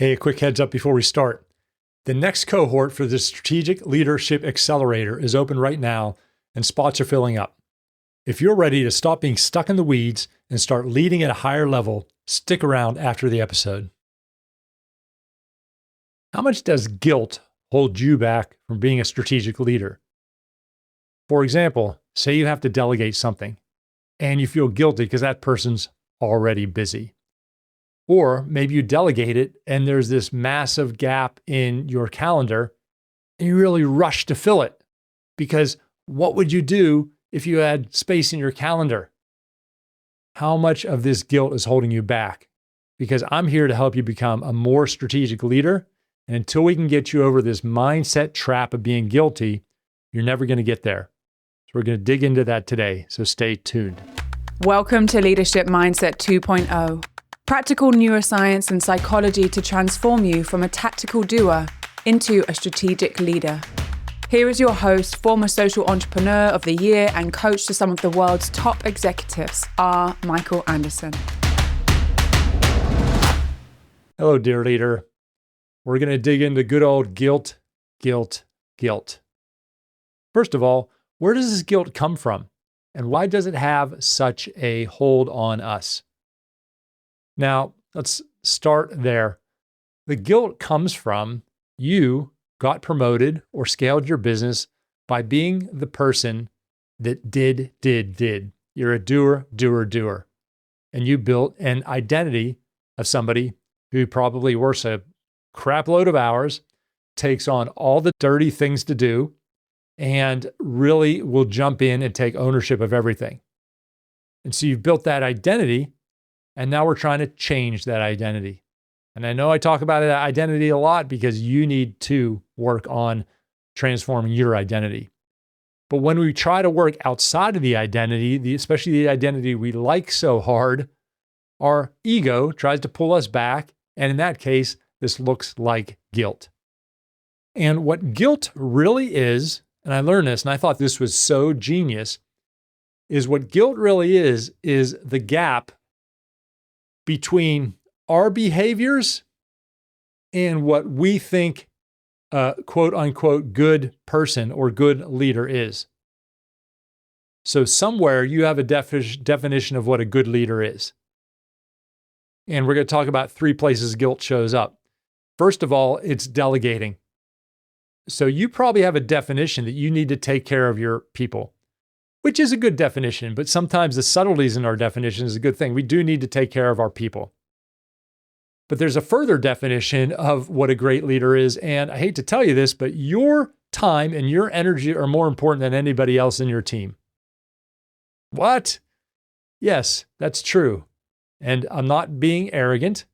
Hey, a quick heads up before we start. The next cohort for the Strategic Leadership Accelerator is open right now, and spots are filling up. If you're ready to stop being stuck in the weeds and start leading at a higher level, stick around after the episode. How much does guilt hold you back from being a strategic leader? For example, say you have to delegate something, and you feel guilty because that person's already busy. Or maybe you delegate it and there's this massive gap in your calendar and you really rush to fill it, because what would you do if you had space in your calendar? How much of this guilt is holding you back? Because I'm here to help you become a more strategic leader. And until we can get you over this mindset trap of being guilty, you're never going to get there. So we're going to dig into that today. So stay tuned. Welcome to Leadership Mindset 2.0. Practical neuroscience and psychology to transform you from a tactical doer into a strategic leader. Here is your host, former social entrepreneur of the year and coach to some of the world's top executives, R. Michael Anderson. Hello, dear leader. We're going to dig into good old guilt. First of all, where does this guilt come from? And why does it have such a hold on us? Now, let's start there. The guilt comes from you got promoted or scaled your business by being the person that did. You're a doer. And you built an identity of somebody who probably works a crap load of hours, takes on all the dirty things to do, and really will jump in and take ownership of everything. And so you've built that identity. And now we're trying to change that identity. And I know I talk about that identity a lot because you need to work on transforming your identity. But when we try to work outside of the identity, especially the identity we like so hard, our ego tries to pull us back. And in that case, this looks like guilt. And what guilt really is, and I learned this, and I thought this was so genius, is what guilt really is the gap between our behaviors and what we think a quote unquote good person or good leader is. So somewhere you have a definition of what a good leader is. And we're going to talk about 3 places guilt shows up. First of all, it's delegating. So you probably have a definition that you need to take care of your people, which is a good definition, but sometimes the subtleties in our definition is a good thing. We do need to take care of our people. But there's a further definition of what a great leader is, and I hate to tell you this, but your time and your energy are more important than anybody else in your team. What? Yes, that's true. And I'm not being arrogant,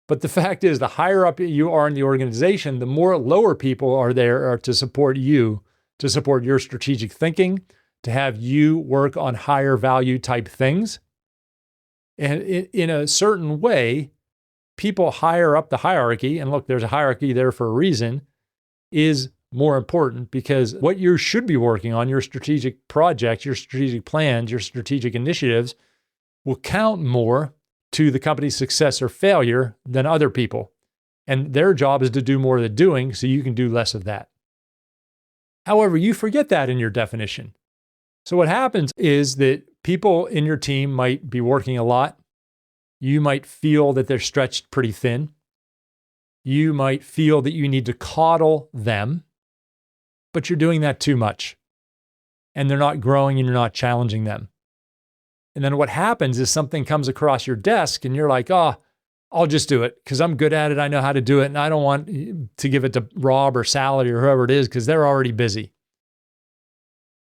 but the fact is the higher up you are in the organization, the more lower people are there to support you, to support your strategic thinking, to have you work on higher value type things. And in a certain way, people higher up the hierarchy, and look, there's a hierarchy there for a reason, is more important because what you should be working on, your strategic projects, your strategic plans, your strategic initiatives, will count more to the company's success or failure than other people. And their job is to do more of the doing so you can do less of that. However, you forget that in your definition. So what happens is that people in your team might be working a lot. You might feel that they're stretched pretty thin. You might feel that you need to coddle them, but you're doing that too much. And they're not growing and you're not challenging them. And then what happens is something comes across your desk and you're like, oh, I'll just do it because I'm good at it. I know how to do it. And I don't want to give it to Rob or Sally or whoever it is because they're already busy.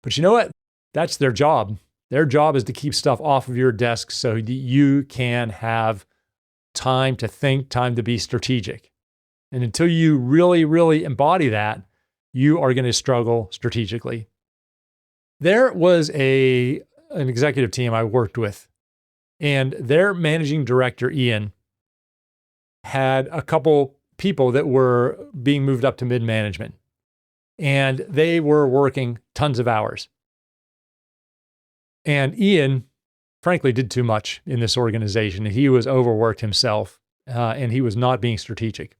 But you know what? That's their job. Their job is to keep stuff off of your desk so that you can have time to think, time to be strategic. And until you really embody that, you are going to struggle strategically. There was an executive team I worked with, and their managing director, Ian, had a couple people that were being moved up to mid-management, and they were working tons of hours. And Ian, frankly, did too much in this organization. He was overworked himself, and he was not being strategic.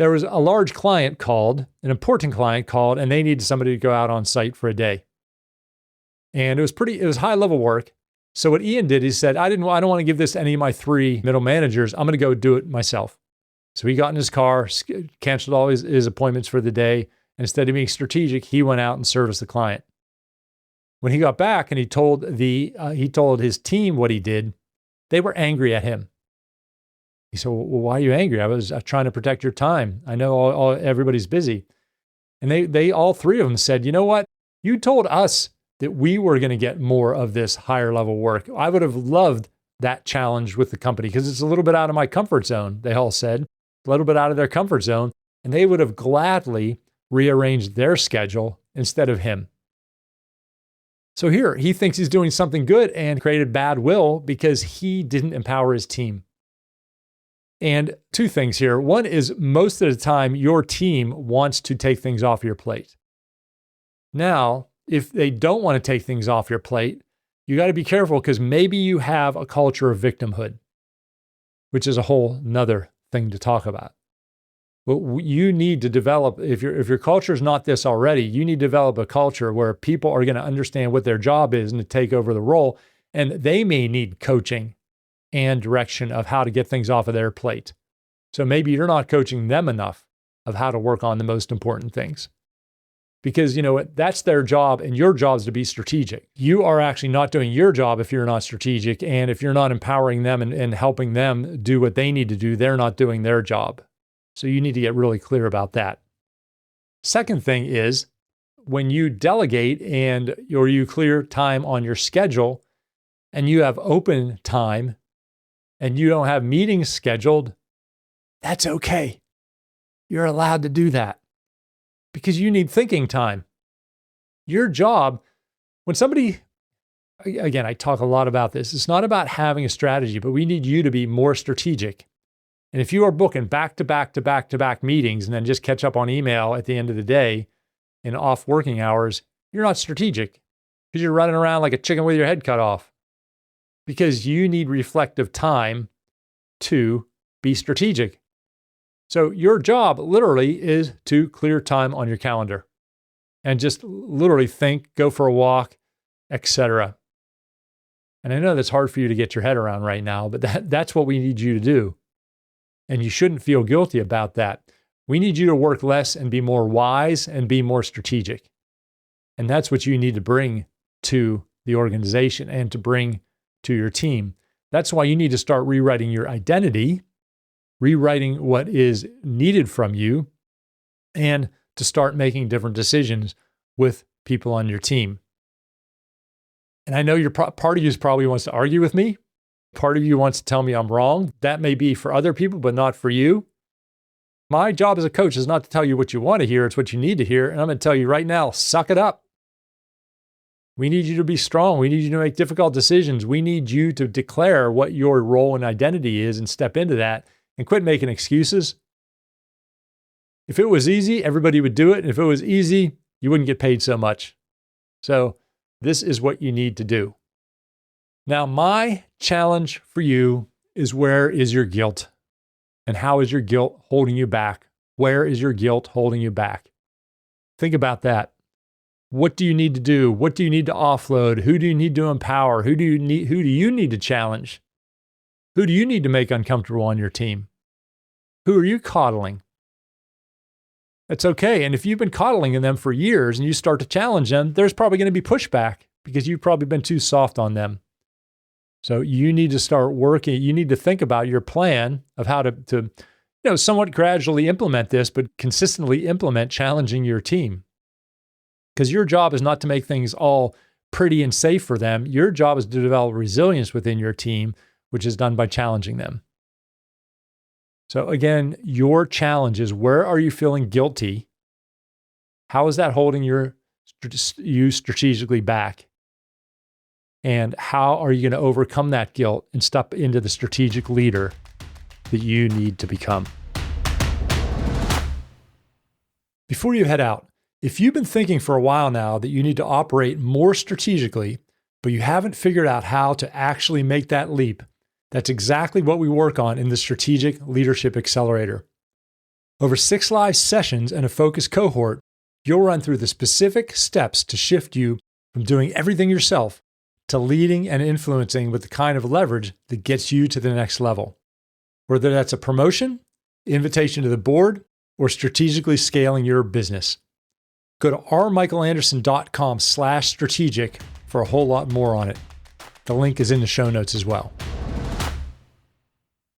there was a large client called, an important client called, and they needed somebody to go out on site for a day. And it was high level work. So what Ian did, he said, I don't want to give this to any of my 3 middle managers. I'm going to go do it myself. So he got in his car, canceled all his appointments for the day. And instead of being strategic, he went out and serviced the client. When he got back and he told his team what he did, they were angry at him. He said, well, why are you angry? I was trying to protect your time. I know everybody's busy. And they all 3 of them said, you know what? You told us that we were going to get more of this higher level work. I would have loved that challenge with the company because it's a little bit out of my comfort zone, they all said, a little bit out of their comfort zone. And they would have gladly rearranged their schedule instead of him. So here, he thinks he's doing something good and created bad will because he didn't empower his team. And 2 things here. One is most of the time, your team wants to take things off your plate. Now, if they don't want to take things off your plate, you got to be careful because maybe you have a culture of victimhood, which is a whole nother thing to talk about. But you need to develop, if your culture is not this already, you need to develop a culture where people are going to understand what their job is and to take over the role. And they may need coaching and direction of how to get things off of their plate. So maybe you're not coaching them enough of how to work on the most important things. Because, that's their job, and your job is to be strategic. You are actually not doing your job if you're not strategic, and if you're not empowering them and helping them do what they need to do, they're not doing their job. So you need to get really clear about that. Second thing is, when you delegate or you clear time on your schedule, and you have open time, and you don't have meetings scheduled, that's okay. You're allowed to do that. Because you need thinking time. Your job, when somebody, again, I talk a lot about this, it's not about having a strategy, but we need you to be more strategic. And if you are booking back-to-back meetings and then just catch up on email at the end of the day in off working hours, you're not strategic because you're running around like a chicken with your head cut off. Because you need reflective time to be strategic. So your job literally is to clear time on your calendar and just literally think, go for a walk, etc. And I know that's hard for you to get your head around right now, but that's what we need you to do. And you shouldn't feel guilty about that. We need you to work less and be more wise and be more strategic. And that's what you need to bring to the organization and to bring to your team. That's why you need to start rewriting your identity, rewriting what is needed from you, and to start making different decisions with people on your team. And I know part of you probably wants to argue with me. Part of you wants to tell me I'm wrong. That may be for other people, but not for you. My job as a coach is not to tell you what you want to hear. It's what you need to hear. And I'm going to tell you right now, suck it up. We need you to be strong. We need you to make difficult decisions. We need you to declare what your role and identity is and step into that and quit making excuses. If it was easy, everybody would do it. And if it was easy, you wouldn't get paid so much. So this is what you need to do. Now, my challenge for you is, where is your guilt? And how is your guilt holding you back? Where is your guilt holding you back? Think about that. What do you need to do? What do you need to offload? Who do you need to empower? Who do you need to challenge? Who do you need to make uncomfortable on your team? Who are you coddling? That's okay. And if you've been coddling them for years and you start to challenge them, there's probably going to be pushback because you've probably been too soft on them. So you need to start working. You need to think about your plan of how to somewhat gradually implement this, but consistently implement challenging your team. Because your job is not to make things all pretty and safe for them. Your job is to develop resilience within your team, which is done by challenging them. So again, your challenge is, where are you feeling guilty? How is that holding you strategically back? And how are you going to overcome that guilt and step into the strategic leader that you need to become? Before you head out, if you've been thinking for a while now that you need to operate more strategically, but you haven't figured out how to actually make that leap, that's exactly what we work on in the Strategic Leadership Accelerator. Over 6 live sessions and a focus cohort, you'll run through the specific steps to shift you from doing everything yourself to leading and influencing with the kind of leverage that gets you to the next level. Whether that's a promotion, invitation to the board, or strategically scaling your business. Go to rmichaelanderson.com/strategic for a whole lot more on it. The link is in the show notes as well.